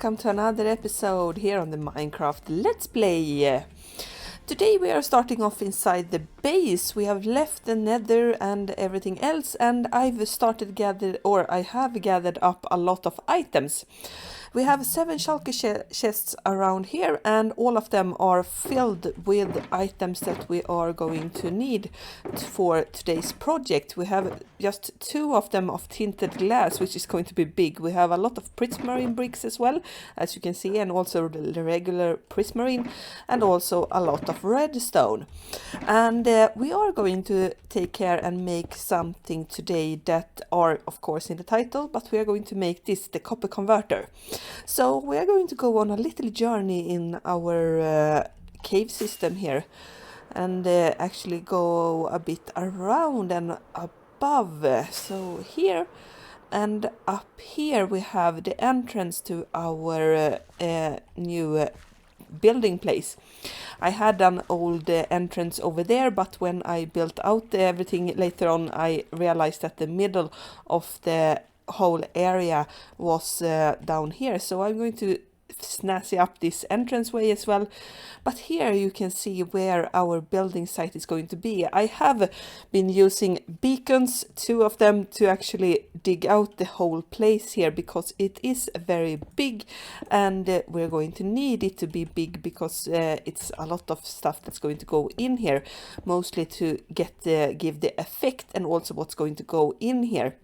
welcome to another episode here on the Minecraft Let's Play. Today we are starting off inside the base. We have left the nether and everything else, and I have gathered up a lot of items. We have 7 shulker chests around here, and all of them are filled with items that we are going to need for today's project. We have just 2 of them of tinted glass, which is going to be big. We have a lot of prismarine bricks as well, as you can see, and also the regular prismarine, and also a lot of redstone. And we are going to take care and make something today that are, of course, in the title, but we are going to make this the copper converter. So we are going to go on a little journey in our cave system here, and actually go a bit around and above. So here and up here we have the entrance to our new building place. I had an old entrance over there, but when I built out everything later on, I realized that the middle of the whole area was down here, so I'm going to snazzy up this entranceway as well. But here you can see where our building site is going to be. I have been using beacons, 2 of them, to actually dig out the whole place here, because it is very big, and we're going to need it to be big because it's a lot of stuff that's going to go in here, mostly to give the effect, and also what's going to go in here.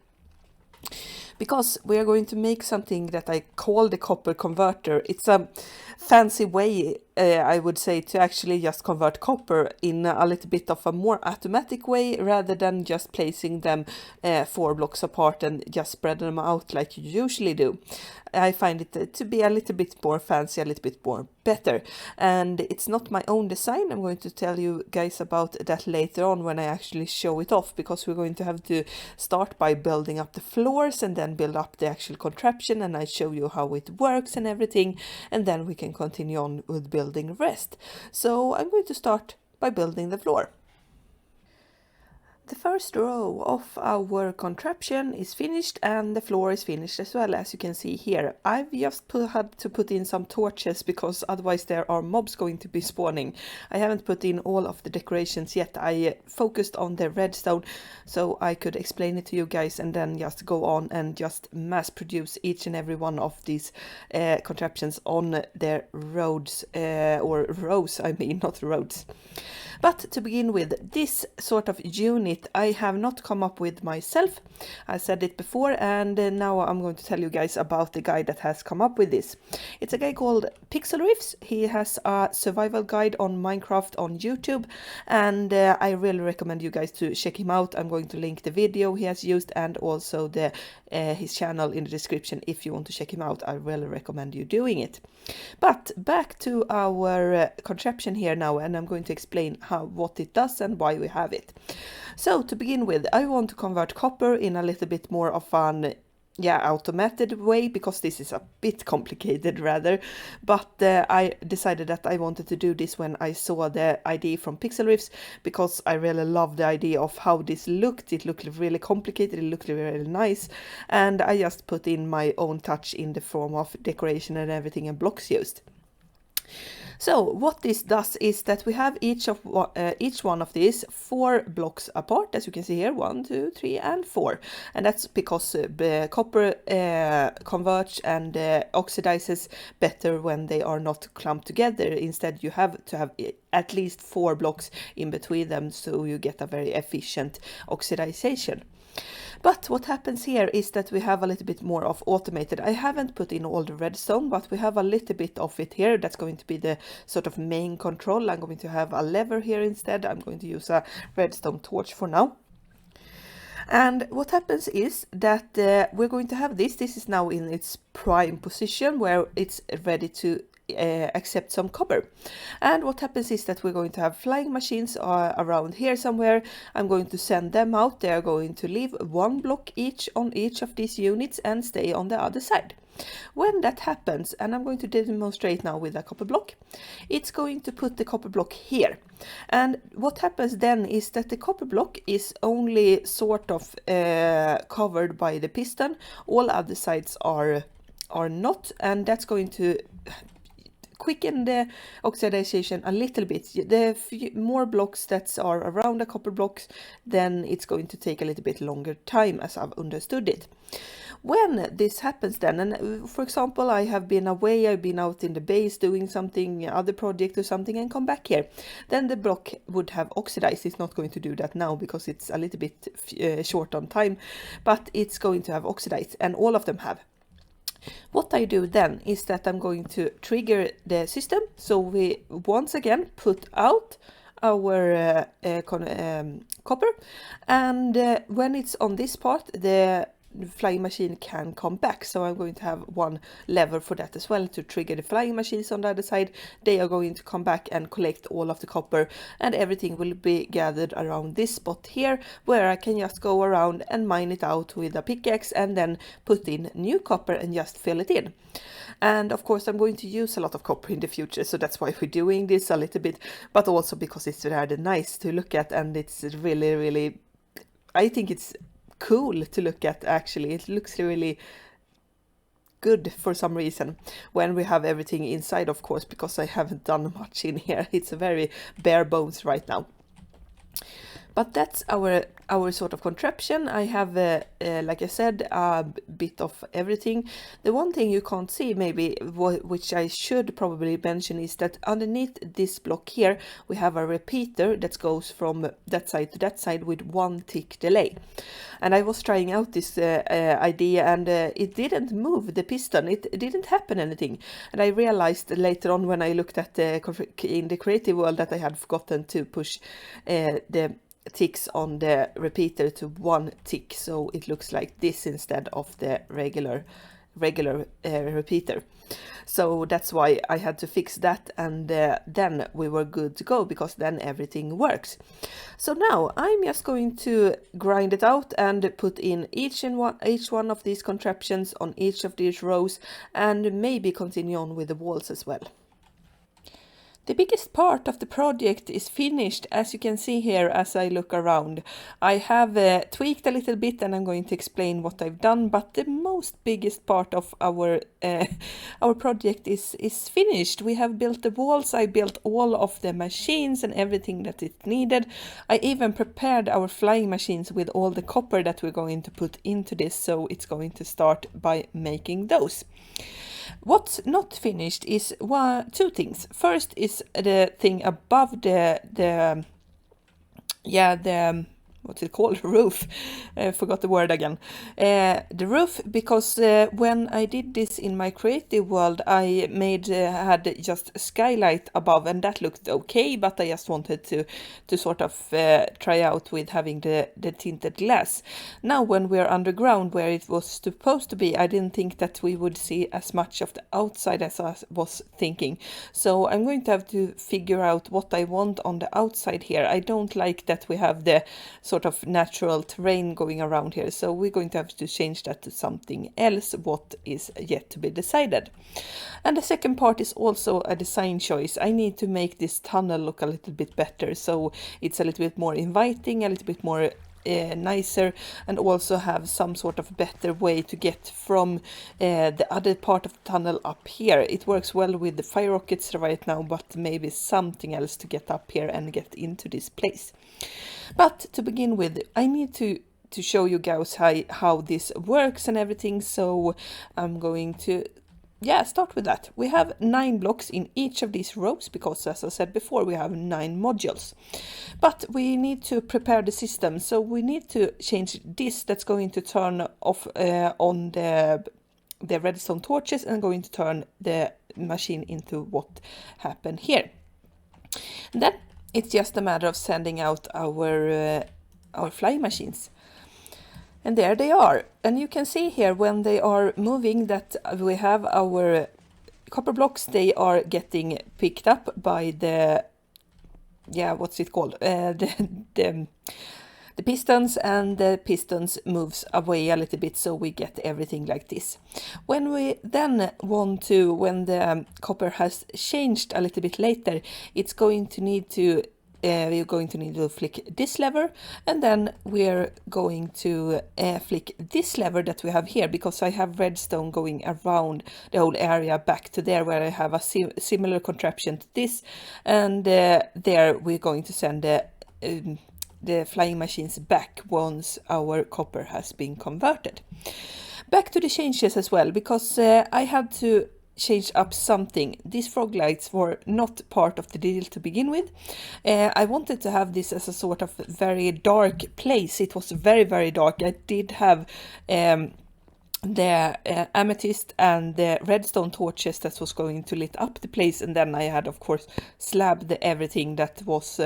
Because we are going to make something that I call the copper converter. It's a fancy way, I would say, to actually just convert copper in a little bit of a more automatic way, rather than just placing them 4 blocks apart and just spread them out like you usually do. I find it to be a little bit more fancy, a little bit more better. And it's not my own design. I'm going to tell you guys about that later on when I actually show it off, because we're going to have to start by building up the floors and then build up the actual contraption, and I show you how it works and everything, and then we can continue on with building the rest. So I'm going to start by building the floor. The first row of our contraption is finished, and the floor is finished as well, as you can see here. I've just had to put in some torches, because otherwise there are mobs going to be spawning. I haven't put in all of the decorations yet. I focused on the redstone so I could explain it to you guys, and then just go on and just mass produce each and every one of these contraptions on their roads, or rows, I mean, not roads. But to begin with, this sort of unit I have not come up with myself. I said it before, and now I'm going to tell you guys about the guy that has come up with this. It's a guy called Pixlriffs. He has a survival guide on Minecraft on YouTube, and I really recommend you guys to check him out. I'm going to link the video he has used, and also his channel in the description if you want to check him out. I really recommend you doing it. But back to our contraption here now, and I'm going to explain what it does and why we have it. So to begin with, I want to convert copper in a little bit more of an automated way, because this is a bit complicated rather, but I decided that I wanted to do this when I saw the idea from Pixlriffs, because I really love the idea of how this looked. It looked really complicated, it looked really nice, and I just put in my own touch in the form of decoration and everything, and blocks used. So what this does is that we have each one of these 4 blocks apart, as you can see here, 1, 2, 3, and 4, and that's because copper converts and oxidizes better when they are not clumped together. Instead, you have to have at least 4 blocks in between them, so you get a very efficient oxidization. But what happens here is that we have a little bit more of automated. I haven't put in all the redstone, but we have a little bit of it here. That's going to be the sort of main control. I'm going to have a lever here instead. I'm going to use a redstone torch for now. And what happens is that we're going to have this. This is now in its prime position, where it's ready to accept some copper. And what happens is that we're going to have flying machines around here somewhere. I'm going to send them out. They are going to leave 1 block each on each of these units and stay on the other side. When that happens, and I'm going to demonstrate now with a copper block, it's going to put the copper block here. And what happens then is that the copper block is only sort of covered by the piston. All other sides are are not, and that's going to quicken the oxidization a little bit. The more blocks that are around the copper blocks, then it's going to take a little bit longer time, as I've understood it. When this happens then, and for example, I have been away, I've been out in the base doing something, other project or something, and come back here, then the block would have oxidized. It's not going to do that now because it's a little bit short on time, but it's going to have oxidized, and all of them have. What I do then is that I'm going to trigger the system. So we once again put out our copper, and when it's on this part, the flying machine can come back. So I'm going to have one lever for that as well to trigger the flying machines on the other side. They are going to come back and collect all of the copper, and everything will be gathered around this spot here, where I can just go around and mine it out with a pickaxe and then put in new copper and just fill it in. And of course I'm going to use a lot of copper in the future, so that's why we're doing this a little bit, but also because it's rather nice to look at, and it's really, I think it's cool to look at. Actually, it looks really good for some reason when we have everything inside, of course, because I haven't done much in here. It's a very bare bones right now. But that's our sort of contraption. I have, like I said, a bit of everything. The one thing you can't see, maybe, which I should probably mention, is that underneath this block here, we have a repeater that goes from that side to that side with 1 tick delay. And I was trying out this idea, and it didn't move the piston. It didn't happen anything. And I realized later on when I looked at in the creative world that I had forgotten to push the ticks on the repeater to 1 tick, so it looks like this instead of the regular repeater. So that's why I had to fix that, and then we were good to go, because then everything works. So now I'm just going to grind it out and put in each one of these contraptions on each of these rows, and maybe continue on with the walls as well. The biggest part of the project is finished, as you can see here as I look around. I have tweaked a little bit, and I'm going to explain what I've done, but the biggest part of our project is finished. We have built the walls, I built all of the machines and everything that is needed. I even prepared our flying machines with all the copper that we're going to put into this, so it's going to start by making those. What's not finished is two things. First is the thing above the what's it called? Roof. I forgot the word again. The roof, because when I did this in my creative world, I had just a skylight above, and that looked okay, but I just wanted to sort of try out with having the tinted glass. Now when we're underground where it was supposed to be, I didn't think that we would see as much of the outside as I was thinking. So I'm going to have to figure out what I want on the outside here. I don't like that we have the sort of natural terrain going around here, so we're going to have to change that to something else, what is yet to be decided. And the second part is also a design choice. I need to make this tunnel look a little bit better, so it's a little bit more inviting, a little bit more nicer, and also have some sort of better way to get from the other part of the tunnel up here. It works well with the fire rockets right now, but maybe something else to get up here and get into this place. But to begin with, I need to show you guys how this works and everything, so I'm going to start with that. We have 9 blocks in each of these rows, because as I said before, we have 9 modules. But we need to prepare the system, so we need to change this. That's going to turn off on the redstone torches, and going to turn the machine into what happened here. Then it's just a matter of sending out our flying machines. And there they are. And you can see here when they are moving that we have our copper blocks. They are getting picked up by the, what's it called? The pistons, and the pistons moves away a little bit, so we get everything like this. When we then want to, when the copper has changed a little bit later, it's going to need to we're going to need to flick this lever, and then we're going to flick this lever that we have here, because I have redstone going around the whole area back to there where I have a similar contraption to this, and there we're going to send the flying machines back once our copper has been converted. Back to the changes as well, because I had to change up something. These frog lights were not part of the deal to begin with. I wanted to have this as a sort of very dark place. It was very, very dark. I did have the amethyst and the redstone torches that was going to lit up the place, and then I had of course slabbed everything that was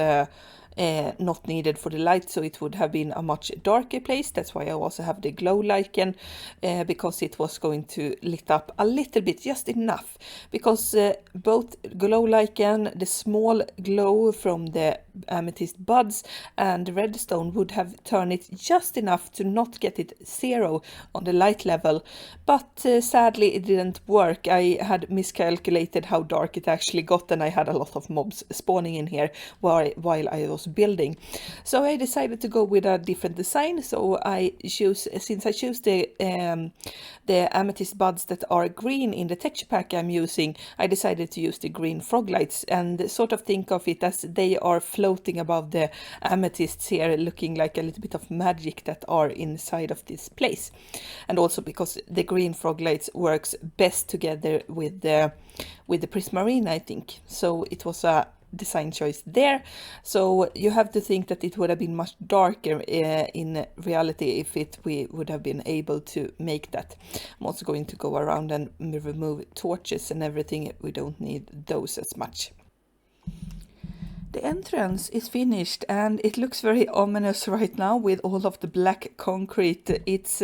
not needed for the light, so it would have been a much darker place. That's why I also have the glow lichen, because it was going to lit up a little bit, just enough, because both glow lichen, the small glow from the amethyst buds, and the redstone would have turned it just enough to not get it 0 on the light level, but sadly it didn't work. I had miscalculated how dark it actually got, and I had a lot of mobs spawning in here while I was building. So I decided to go with a different design. So since I choose the amethyst buds that are green in the texture pack I'm using, I decided to use the green frog lights and sort of think of it as they are floating above the amethysts here, looking like a little bit of magic that are inside of this place. And also because the green frog lights works best together with the prismarine, I think. So it was a design choice there. So you have to think that it would have been much darker in reality if we would have been able to make that. I'm also going to go around and remove torches and everything. We don't need those as much. The entrance is finished and it looks very ominous right now with all of the black concrete. It's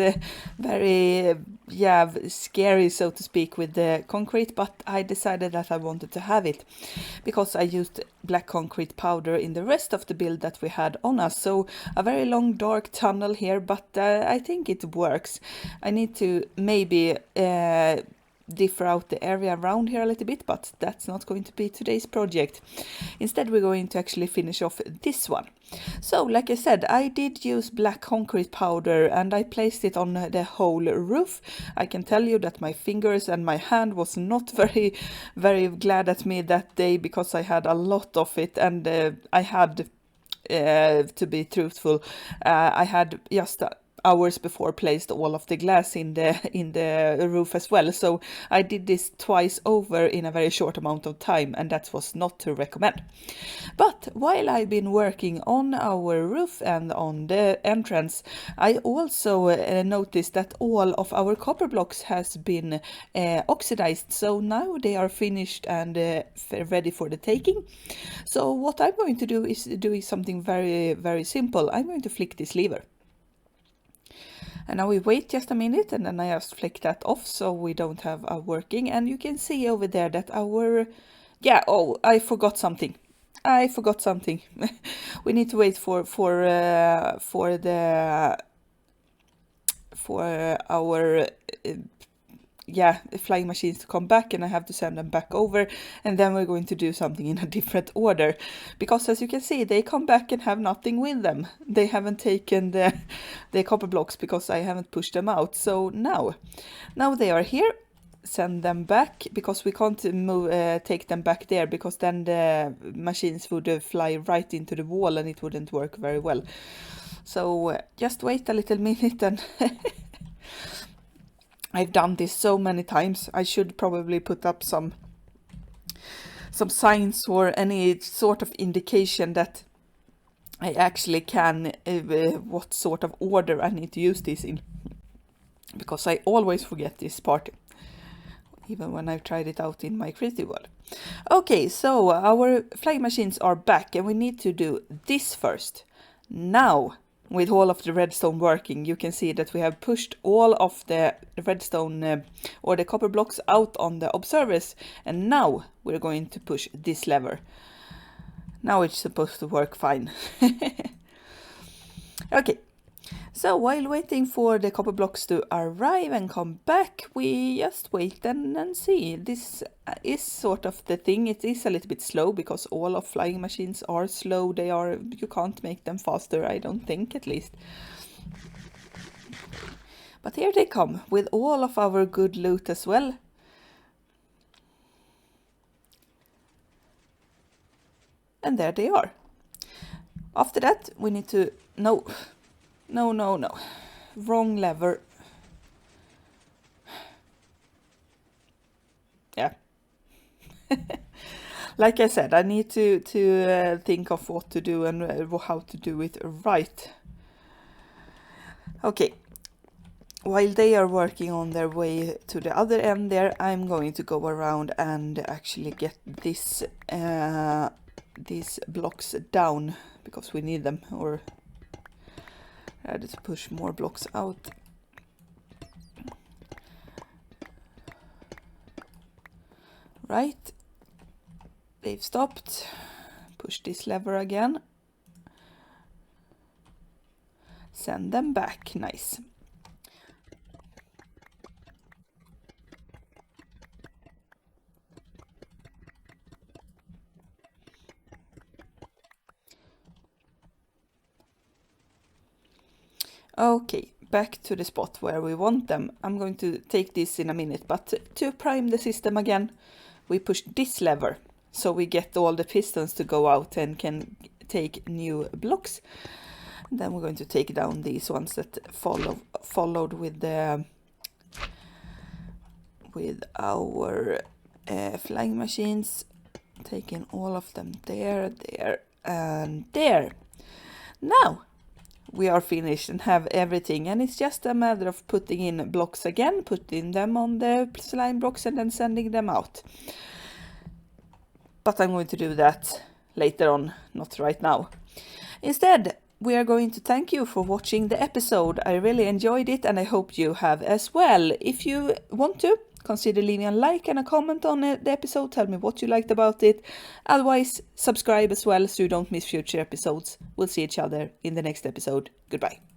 very scary, so to speak, with the concrete, but I decided that I wanted to have it because I used black concrete powder in the rest of the build that we had on us. So a very long dark tunnel here, but I think it works. I need to maybe differ out the area around here a little bit, but that's not going to be today's project. Instead, we're going to actually finish off this one. So, like I said, I did use black concrete powder and I placed it on the whole roof. I can tell you that my fingers and my hand was not very, very glad at me that day because I had a lot of it, and I had, to be truthful, I had just hours before placed all of the glass in the roof as well. So I did this twice over in a very short amount of time, and that was not to recommend. But while I've been working on our roof and on the entrance, I also noticed that all of our copper blocks has been oxidized. So now they are finished and ready for the taking. So what I'm going to do is doing something very, very simple. I'm going to flick this lever. And now we wait just a minute, and then I just flick that off so we don't have a working. And you can see over there that our, I forgot something. We need to wait for our flying machines to come back, and I have to send them back over, and then we're going to do something in a different order, because as you can see, they come back and have nothing with them. They haven't taken the copper blocks because I haven't pushed them out. So now they are here. Send them back, because we can't take them back there, because then the machines would fly right into the wall and it wouldn't work very well. So just wait a little minute, and I've done this so many times. I should probably put up some signs or any sort of indication that I actually can, what sort of order I need to use this in, because I always forget this part, even when I've tried it out in my creative world. Okay, so our flying machines are back, and we need to do this first. Now, with all of the redstone working, you can see that we have pushed all of the redstone or the copper blocks out on the observers, and now we're going to push this lever. Now it's supposed to work fine. Okay, So while waiting for the copper blocks to arrive and come back, we just wait and see. This is sort of the thing. It is a little bit slow because all of flying machines are slow. You can't make them faster, I don't think, at least. But here they come with all of our good loot as well. And there they are. After that, we need to... No. Wrong lever. Yeah. Like I said, I need to think of what to do and how to do it right. Okay. While they are working on their way to the other end there, I'm going to go around and actually get these blocks down because we need them, or rather to push more blocks out. Right, they've stopped. Push this lever again. Send them back, nice. Okay, back to the spot where we want them. I'm going to take this in a minute, but to prime the system again, we push this lever so we get all the pistons to go out and can take new blocks. Then we're going to take down these ones that followed with our flying machines, taking all of them there, and there. Now we are finished and have everything, and it's just a matter of putting in blocks again, putting them on the slime blocks and then sending them out. But I'm going to do that later on, not right now. Instead, we are going to thank you for watching the episode. I really enjoyed it and I hope you have as well. If you want to, consider leaving a like and a comment on the episode. Tell me what you liked about it. Otherwise, subscribe as well so you don't miss future episodes. We'll see each other in the next episode. Goodbye.